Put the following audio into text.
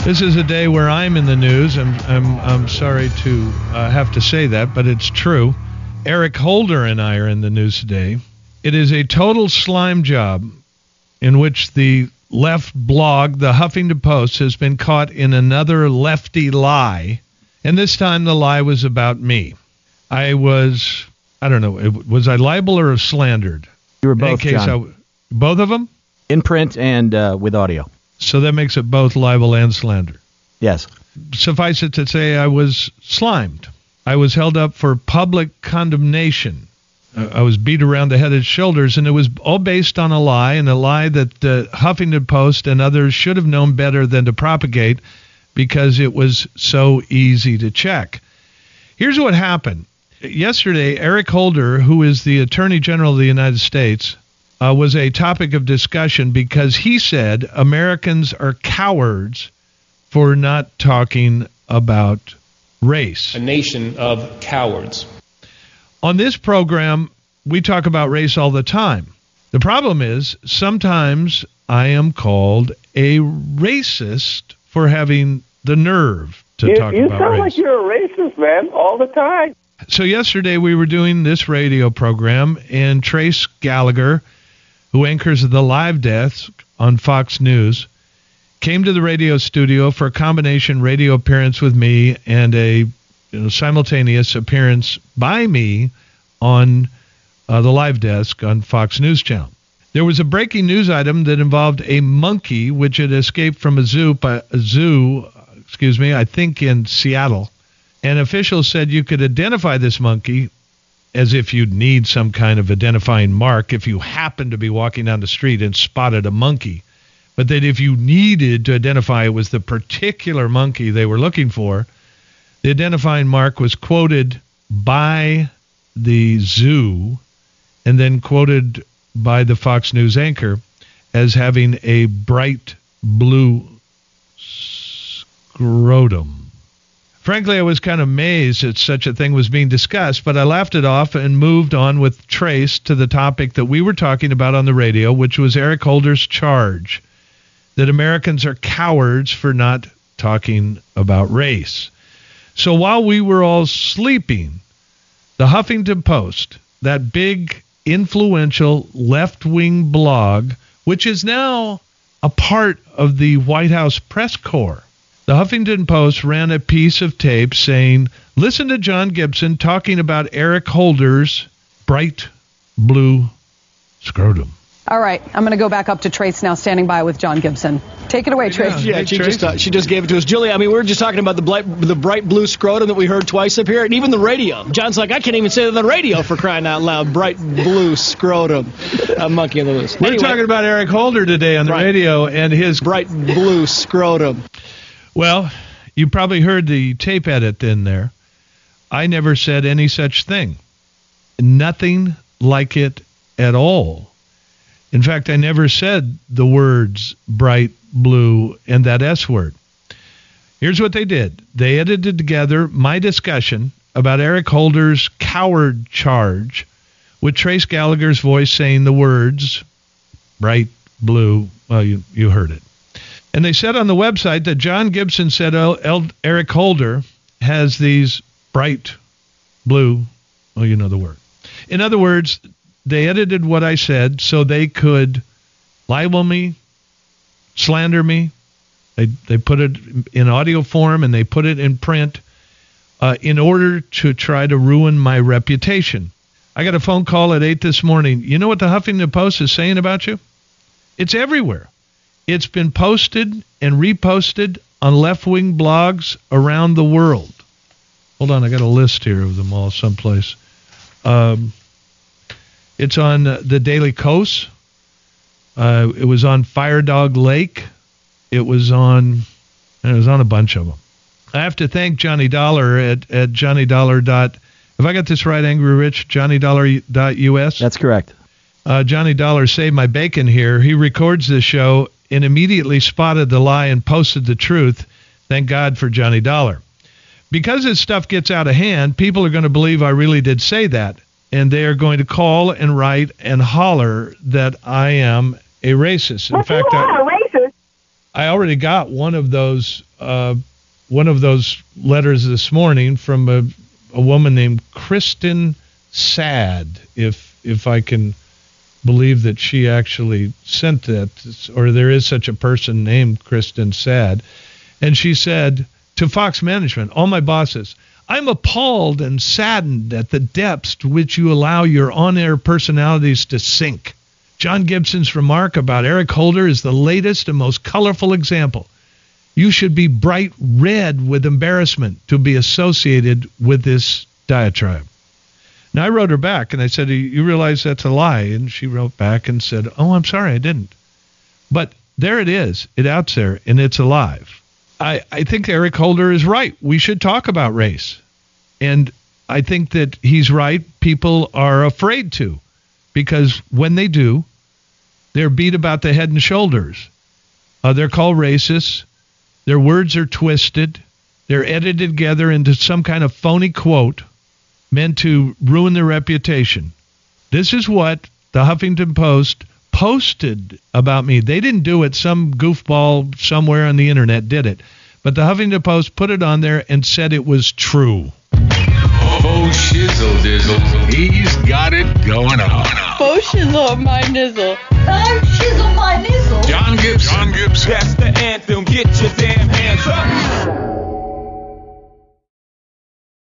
This is a day where I'm in the news. I'm sorry to have to say that, but it's true. Eric Holder and I are in the news today. It is a total slime job in which the left blog, the Huffington Post, has been caught in another lefty lie. And this time the lie was about me. I don't know, was I libel or slandered? You were both, John. Both of them? In print and with audio. So that makes it both libel and slander. Yes. Suffice it to say I was slimed. I was held up for public condemnation. I was beat around the head and shoulders, and it was all based on a lie, and a lie that the Huffington Post and others should have known better than to propagate because it was so easy to check. Here's what happened. Yesterday, Eric Holder, who is the Attorney General of the United States, was a topic of discussion because he said Americans are cowards for not talking about race. A nation of cowards. On this program, we talk about race all the time. The problem is sometimes I am called a racist for having the nerve to talk about race. You sound like you're a racist, man, all the time. So yesterday we were doing this radio program, and Trace Gallagher, who anchors the live desk on Fox News, came to the radio studio for a combination radio appearance with me and a simultaneous appearance by me on the live desk on Fox News Channel. There was a breaking news item that involved a monkey which had escaped from a zoo, I think in Seattle. And officials said you could identify this monkey as if you'd need some kind of identifying mark if you happened to be walking down the street and spotted a monkey. But that if you needed to identify it was the particular monkey they were looking for, the identifying mark was quoted by the zoo and then quoted by the Fox News anchor as having a bright blue scrotum. Frankly, I was kind of amazed that such a thing was being discussed, but I laughed it off and moved on with Trace to the topic that we were talking about on the radio, which was Eric Holder's charge that Americans are cowards for not talking about race. So while we were all sleeping, the Huffington Post, that big, influential left-wing blog, which is now a part of the White House press corps, the Huffington Post ran a piece of tape saying, listen to John Gibson talking about Eric Holder's bright blue scrotum. All right, I'm going to go back up to Trace now, standing by with John Gibson. Take it away, Trace. Yeah, she just gave it to us. Julie, I mean, we were just talking about the bright blue scrotum that we heard twice up here, and even the radio. John's like, I can't even say that on the radio for crying out loud. Bright blue scrotum. A monkey on the loose. We're talking about Eric Holder today on the radio and his bright blue scrotum. Well, you probably heard the tape edit in there. I never said any such thing. Nothing like it at all. In fact, I never said the words bright blue and that S word. Here's what they did. They edited together my discussion about Eric Holder's coward charge with Trace Gallagher's voice saying the words bright blue. Well, you heard it. And they said on the website that John Gibson said Eric Holder has these bright blue, well, you know the word. In other words, they edited what I said so they could libel me, slander me. They put it in audio form and they put it in print in order to try to ruin my reputation. I got a phone call at 8 this morning. You know what the Huffington Post is saying about you? It's everywhere. It's been posted and reposted on left-wing blogs around the world. Hold on, I got a list here of them all someplace. It's on the Daily Kos. It was on Fire Dog Lake. It was on a bunch of them. I have to thank Johnny Dollar at Johnny Dollar. Have I got this right, Angry Rich? JohnnyDollar.us? That's correct. Johnny Dollar saved my bacon here. He records this show and immediately spotted the lie and posted the truth. Thank God for Johnny Dollar. Because this stuff gets out of hand, people are going to believe I really did say that. And they are going to call and write and holler that I am a racist. In fact, you are a racist. I already got one of those letters this morning from a woman named Kristen Sad, if I can believe that she actually sent that, or there is such a person named Kristen Sad. And she said to Fox Management, all my bosses, I'm appalled and saddened at the depths to which you allow your on-air personalities to sink. John Gibson's remark about Eric Holder is the latest and most colorful example. You should be bright red with embarrassment to be associated with this diatribe. Now, I wrote her back, and I said, you realize that's a lie? And she wrote back and said, oh, I'm sorry, I didn't. But there it is. It's out there, and it's alive. I think Eric Holder is right. We should talk about race. And I think that he's right. People are afraid to, because when they do, they're beat about the head and shoulders. They're called racists. Their words are twisted. They're edited together into some kind of phony quote meant to ruin their reputation. This is what the Huffington Post posted about me. They didn't do it. Some goofball somewhere on the internet did it. But the Huffington Post put it on there and said it was true. Oh, shizzle dizzle. He's got it going on. Oh, shizzle my nizzle. Oh, shizzle my nizzle. John Gibson. That's the anthem. Get your damn